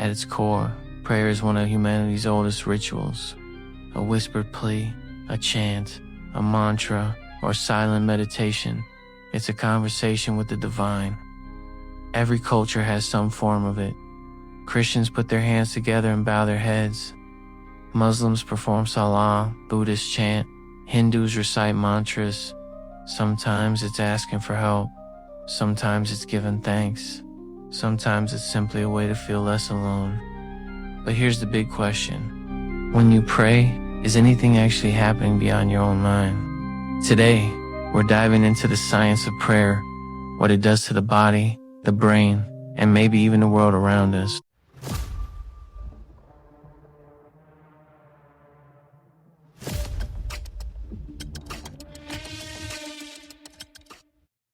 At its core, prayer is one of humanity's oldest rituals. A whispered plea, a chant, a mantra, or silent meditation. It's a conversation with the divine. Every culture has some form of it. Christians put their hands together and bow their heads. Muslims perform salah, Buddhists chant, Hindus recite mantras. Sometimes it's asking for help. Sometimes it's giving thanks. Sometimes it's simply a way to feel less alone. But here's the big question. When you pray, is anything actually happening beyond your own mind? Today, we're diving into the science of prayer, what it does to the body, the brain, and maybe even the world around us.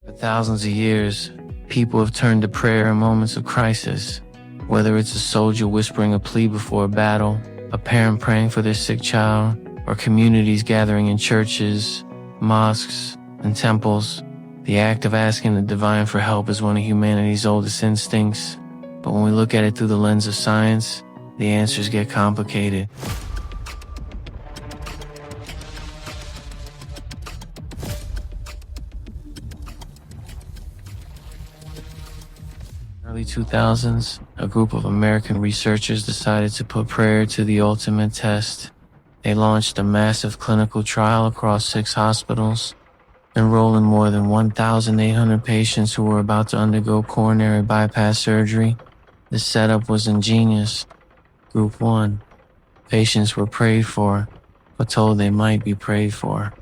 For thousands of years, people have turned to prayer in moments of crisis. Whether it's a soldier whispering a plea before a battle, a parent praying for their sick child, or communities gathering in churches, mosques, and temples, the act of asking the divine for help is one of humanity's oldest instincts. But when we look at it through the lens of science, the answers get complicated. Early 2000s, a group of American researchers decided to put prayer to the ultimate test. They launched a massive clinical trial across 6 hospitals, enrolling more than 1,800 patients who were about to undergo coronary bypass surgery. The setup was ingenious. Group 1. Patients were prayed for, but told they might be prayed for.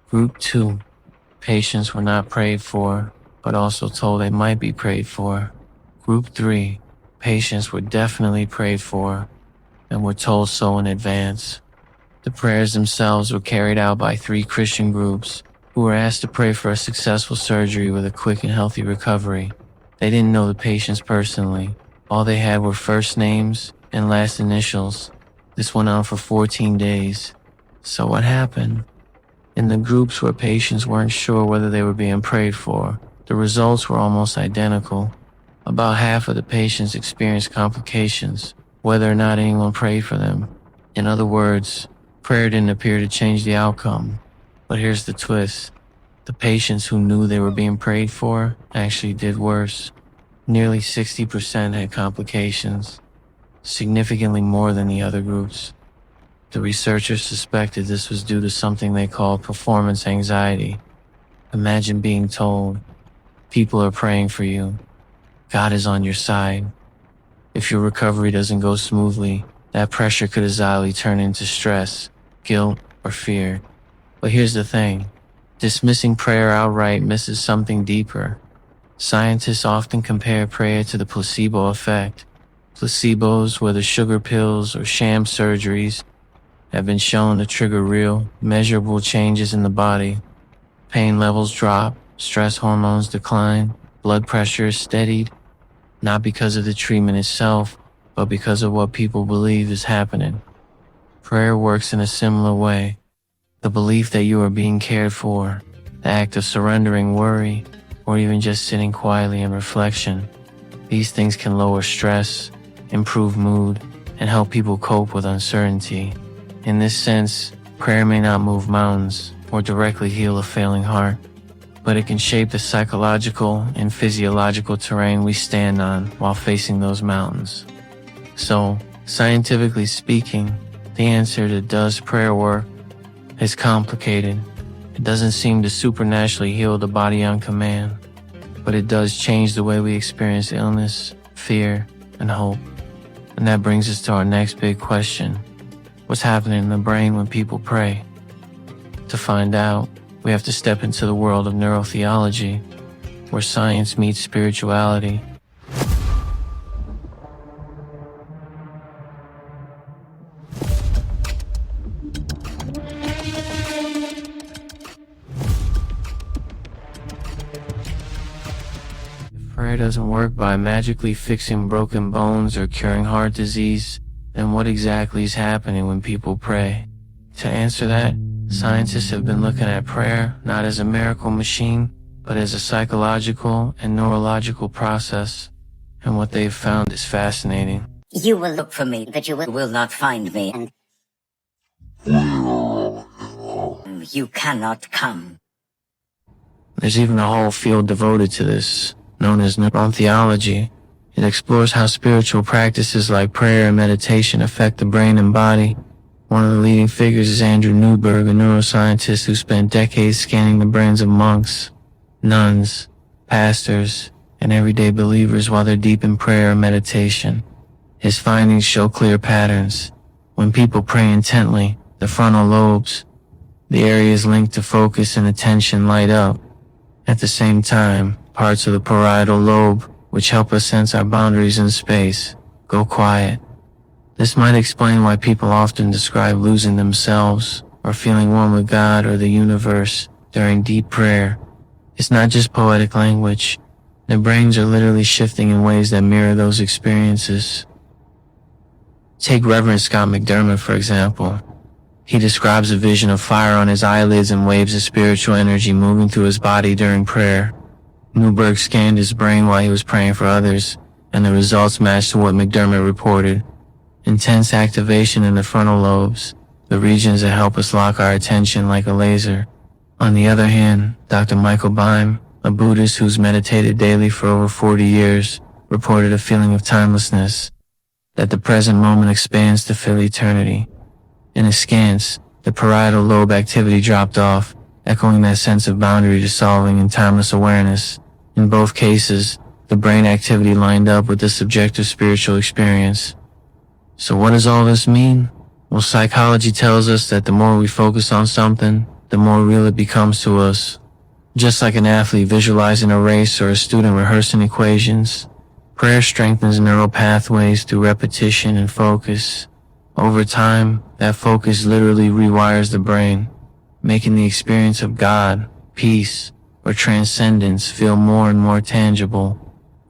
Group 2. Patients were not prayed for, but also told they might be prayed for. Group 3. Patients were definitely prayed for, and were told so in advance. The prayers themselves were carried out by 3 Christian groups, who were asked to pray for a successful surgery with a quick and healthy recovery. They didn't know the patients personally. All they had were first names and last initials. This went on for 14 days. So what happened? In the groups where patients weren't sure whether they were being prayed for, the results were almost identical. About half of the patients experienced complications, whether or not anyone prayed for them. In other words, prayer didn't appear to change the outcome. But here's the twist. The patients who knew they were being prayed for actually did worse. Nearly 60% had complications, significantly more than the other groups. The researchers suspected this was due to something they called performance anxiety. Imagine being told, people are praying for you. God is on your side. If your recovery doesn't go smoothly, that pressure could easily turn into stress, guilt, or fear. But here's the thing. Dismissing prayer outright misses something deeper. Scientists often compare prayer to the placebo effect. Placebos, whether sugar pills or sham surgeries, have been shown to trigger real, measurable changes in the body. Pain levels drop, stress hormones decline, blood pressure is steadied, not because of the treatment itself, but because of what people believe is happening. Prayer works in a similar way. The belief that you are being cared for, the act of surrendering worry, or even just sitting quietly in reflection. These things can lower stress, improve mood, and help people cope with uncertainty. In this sense, prayer may not move mountains or directly heal a failing heart, but it can shape the psychological and physiological terrain we stand on while facing those mountains. So, scientifically speaking, the answer to does prayer work is complicated. It doesn't seem to supernaturally heal the body on command, but it does change the way we experience illness, fear, and hope. And that brings us to our next big question. What's happening in the brain when people pray? To find out, we have to step into the world of neurotheology, where science meets spirituality. If prayer doesn't work by magically fixing broken bones or curing heart disease, then what exactly is happening when people pray? To answer that, scientists have been looking at prayer not as a miracle machine, but as a psychological and neurological process, and what they've found is fascinating. You will look for me, but you will not find me, and you cannot come. There's even a whole field devoted to this, known as neurotheology. It explores how spiritual practices like prayer and meditation affect the brain and body. One of the leading figures is Andrew Newberg, a neuroscientist who spent decades scanning the brains of monks, nuns, pastors, and everyday believers while they're deep in prayer or meditation. His findings show clear patterns. When people pray intently, the frontal lobes, the areas linked to focus and attention, light up. At the same time, parts of the parietal lobe, which help us sense our boundaries in space, go quiet. This might explain why people often describe losing themselves or feeling one with God or the universe during deep prayer. It's not just poetic language. Their brains are literally shifting in ways that mirror those experiences. Take Reverend Scott McDermott, for example. He describes a vision of fire on his eyelids and waves of spiritual energy moving through his body during prayer. Newberg scanned his brain while he was praying for others, and the results matched what McDermott reported. Intense activation in the frontal lobes, the regions that help us lock our attention like a laser. On the other hand, Dr. Michael Beim, a Buddhist who's meditated daily for over 40 years, reported a feeling of timelessness, that the present moment expands to fill eternity. In his scans, the parietal lobe activity dropped off, echoing that sense of boundary dissolving in timeless awareness. In both cases, the brain activity lined up with the subjective spiritual experience. So what does all this mean? Well, psychology tells us that the more we focus on something, the more real it becomes to us. Just like an athlete visualizing a race or a student rehearsing equations, prayer strengthens neural pathways through repetition and focus. Over time, that focus literally rewires the brain, making the experience of God, peace, or transcendence feel more and more tangible.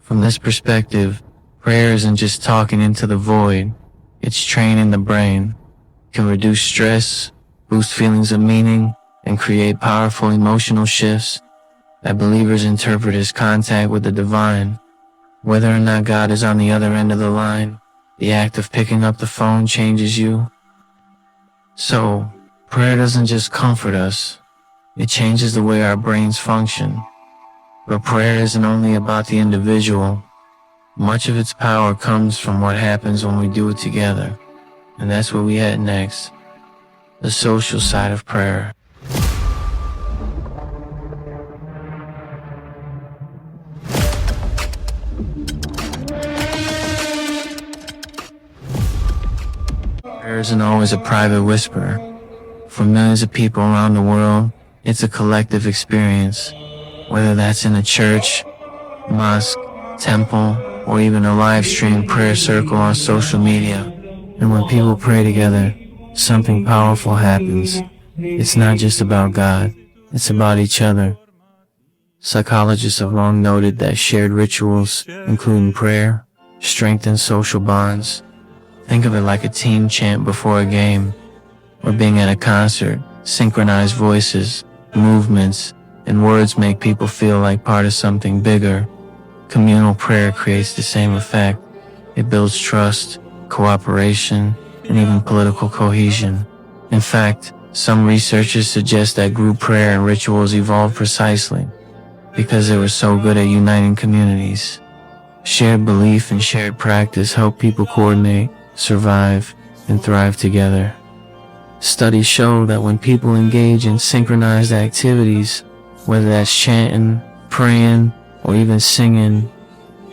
From this perspective, prayer isn't just talking into the void. It's training the brain. It can reduce stress, boost feelings of meaning, and create powerful emotional shifts that believers interpret as contact with the divine. Whether or not God is on the other end of the line, the act of picking up the phone changes you. So, prayer doesn't just comfort us, it changes the way our brains function. But prayer isn't only about the individual. Much of its power comes from what happens when we do it together. And that's where we head next. The social side of prayer. Prayer isn't always a private whisper. For millions of people around the world, it's a collective experience. Whether that's in a church, mosque, temple, or even a live stream prayer circle on social media. And when people pray together, something powerful happens. It's not just about God, it's about each other. Psychologists have long noted that shared rituals, including prayer, strengthen social bonds. Think of it like a team chant before a game, or being at a concert. Synchronized voices, movements, and words make people feel like part of something bigger. Communal prayer creates the same effect. It builds trust, cooperation, and even political cohesion. In fact, some researchers suggest that group prayer and rituals evolved precisely because they were so good at uniting communities. Shared belief and shared practice help people coordinate, survive, and thrive together. Studies show that when people engage in synchronized activities, whether that's chanting, praying, or even singing,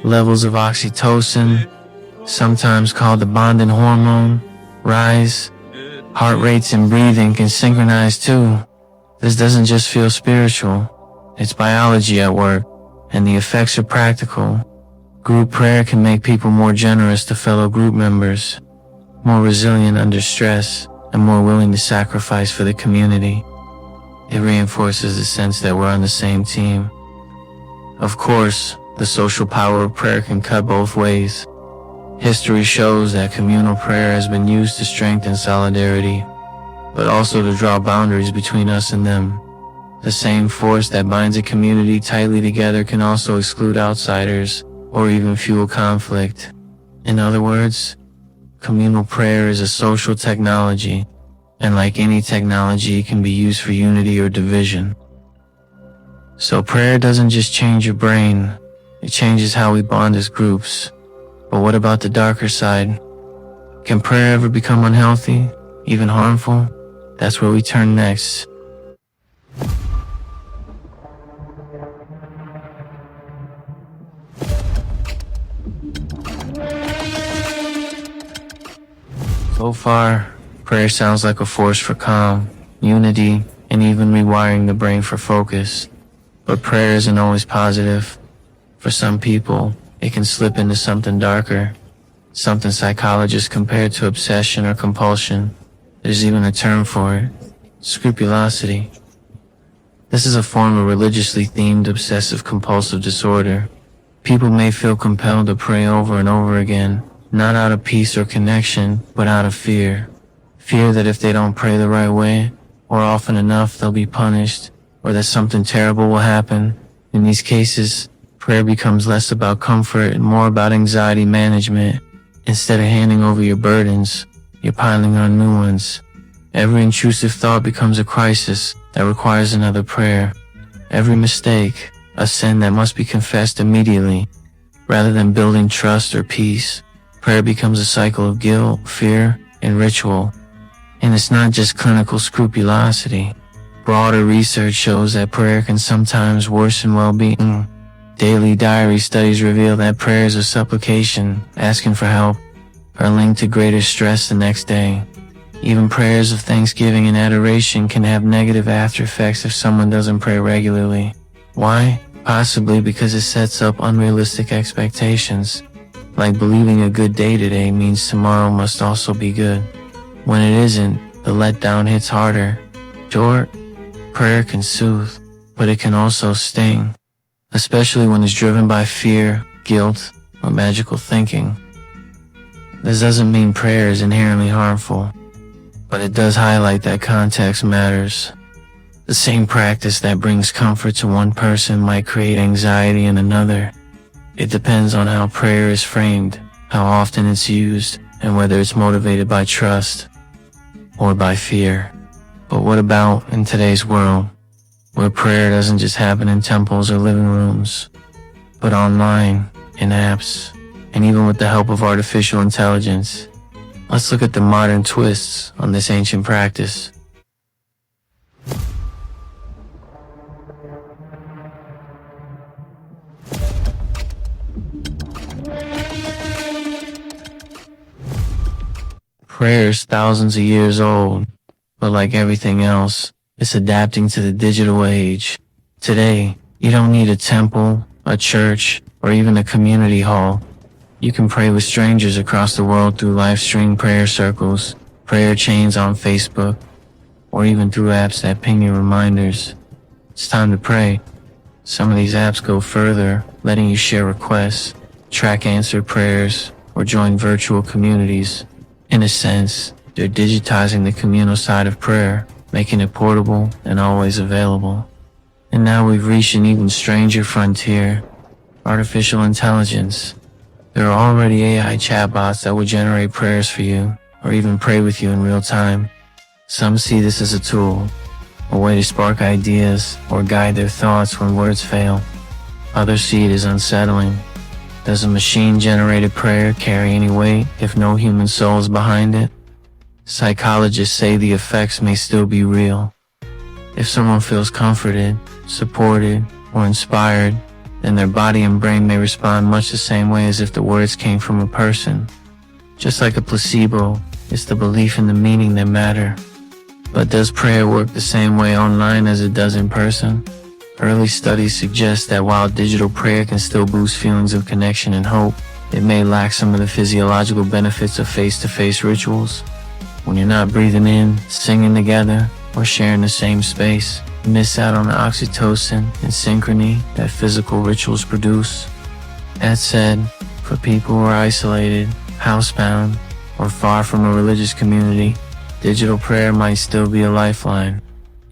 levels of oxytocin, sometimes called the bonding hormone, rise. Heart rates and breathing can synchronize too. This doesn't just feel spiritual, it's biology at work, and the effects are practical. Group prayer can make people more generous to fellow group members, more resilient under stress, and more willing to sacrifice for the community. It reinforces the sense that we're on the same team. Of course, the social power of prayer can cut both ways. History shows that communal prayer has been used to strengthen solidarity, but also to draw boundaries between us and them. The same force that binds a community tightly together can also exclude outsiders, or even fuel conflict. In other words, Communal prayer is a social technology, and like any technology, it can be used for unity or division. So prayer doesn't just change your brain, it changes how we bond as groups. But what about the darker side? Can prayer ever become unhealthy, even harmful? That's where we turn next. So far, prayer sounds like a force for calm, unity, and even rewiring the brain for focus. But prayer isn't always positive. For some people, it can slip into something darker, something psychologists compare to obsession or compulsion. There's even a term for it: scrupulosity. This is a form of religiously themed obsessive-compulsive disorder. People may feel compelled to pray over and over again, not out of peace or connection, but out of fear. Fear that if they don't pray the right way, or often enough, they'll be punished, or that something terrible will happen. In these cases, prayer becomes less about comfort and more about anxiety management. Instead of handing over your burdens, you're piling on new ones. Every intrusive thought becomes a crisis that requires another prayer. Every mistake, a sin that must be confessed immediately. Rather than building trust or peace, prayer becomes a cycle of guilt, fear, and ritual. And it's not just clinical scrupulosity. Broader research shows that prayer can sometimes worsen well-being. Daily diary studies reveal that prayers of supplication, asking for help, are linked to greater stress the next day. Even prayers of thanksgiving and adoration can have negative after effects if someone doesn't pray regularly. Why? Possibly because it sets up unrealistic expectations, like believing a good day today means tomorrow must also be good. When it isn't, the letdown hits harder. Sure, prayer can soothe, but it can also sting, especially when it's driven by fear, guilt, or magical thinking. This doesn't mean prayer is inherently harmful, but it does highlight that context matters. The same practice that brings comfort to one person might create anxiety in another. It depends on how prayer is framed, how often it's used, and whether it's motivated by trust or by fear. But what about in today's world, where prayer doesn't just happen in temples or living rooms, but online, in apps, and even with the help of artificial intelligence? Let's look at the modern twists on this ancient practice. Prayer is thousands of years old, but like everything else, it's adapting to the digital age. Today, you don't need a temple, a church, or even a community hall. You can pray with strangers across the world through live-stream prayer circles, prayer chains on Facebook, or even through apps that ping you reminders. It's time to pray. Some of these apps go further, letting you share requests, track answered prayers, or join virtual communities. In a sense, they're digitizing the communal side of prayer, making it portable and always available. And now we've reached an even stranger frontier: artificial intelligence. There are already AI chatbots that will generate prayers for you, or even pray with you in real time. Some see this as a tool, a way to spark ideas or guide their thoughts when words fail. Others see it as unsettling. Does a machine-generated prayer carry any weight if no human soul is behind it? Psychologists say the effects may still be real. If someone feels comforted, supported, or inspired, then their body and brain may respond much the same way as if the words came from a person. Just like a placebo, it's the belief and the meaning that matter. But does prayer work the same way online as it does in person? Early studies suggest that while digital prayer can still boost feelings of connection and hope, it may lack some of the physiological benefits of face-to-face rituals. When you're not breathing in, singing together, or sharing the same space, you miss out on the oxytocin and synchrony that physical rituals produce. That said, for people who are isolated, housebound, or far from a religious community, digital prayer might still be a lifeline.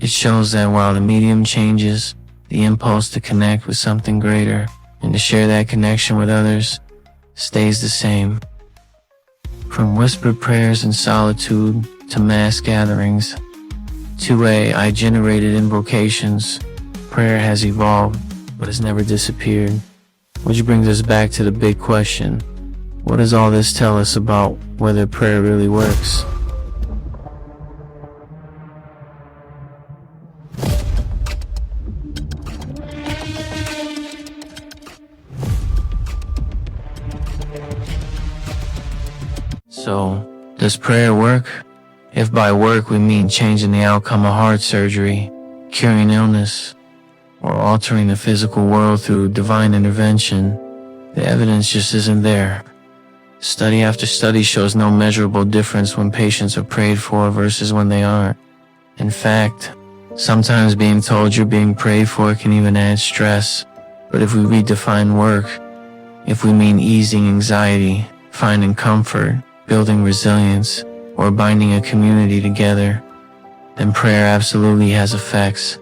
It shows that while the medium changes, the impulse to connect with something greater and to share that connection with others stays the same. From whispered prayers in solitude to mass gatherings to AI-generated invocations, prayer has evolved but has never disappeared. Which brings us back to the big question. What does all this tell us about whether prayer really works? So, does prayer work? If by work we mean changing the outcome of heart surgery, curing illness, or altering the physical world through divine intervention, the evidence just isn't there. Study after study shows no measurable difference when patients are prayed for versus when they aren't. In fact, sometimes being told you're being prayed for can even add stress. But if we redefine work, if we mean easing anxiety, finding comfort, building resilience, or binding a community together, then prayer absolutely has effects.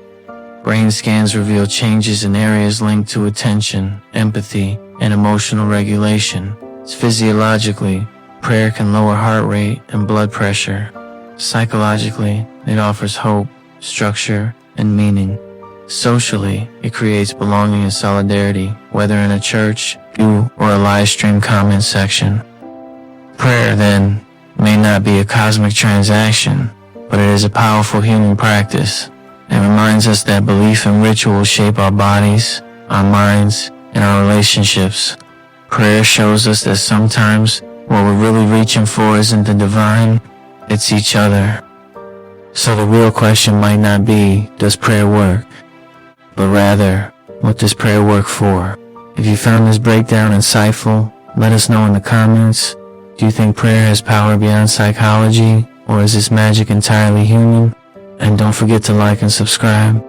Brain scans reveal changes in areas linked to attention, empathy, and emotional regulation. Physiologically, prayer can lower heart rate and blood pressure. Psychologically, it offers hope, structure, and meaning. Socially, it creates belonging and solidarity, whether in a church, pew, or a live stream comment section. Prayer, then, may not be a cosmic transaction, but it is a powerful human practice. It reminds us that belief and ritual shape our bodies, our minds, and our relationships. Prayer shows us that sometimes what we're really reaching for isn't the divine, it's each other. So the real question might not be, does prayer work? But rather, what does prayer work for? If you found this breakdown insightful, let us know in the comments. Do you think prayer has power beyond psychology, or is this magic entirely human? And don't forget to like and subscribe.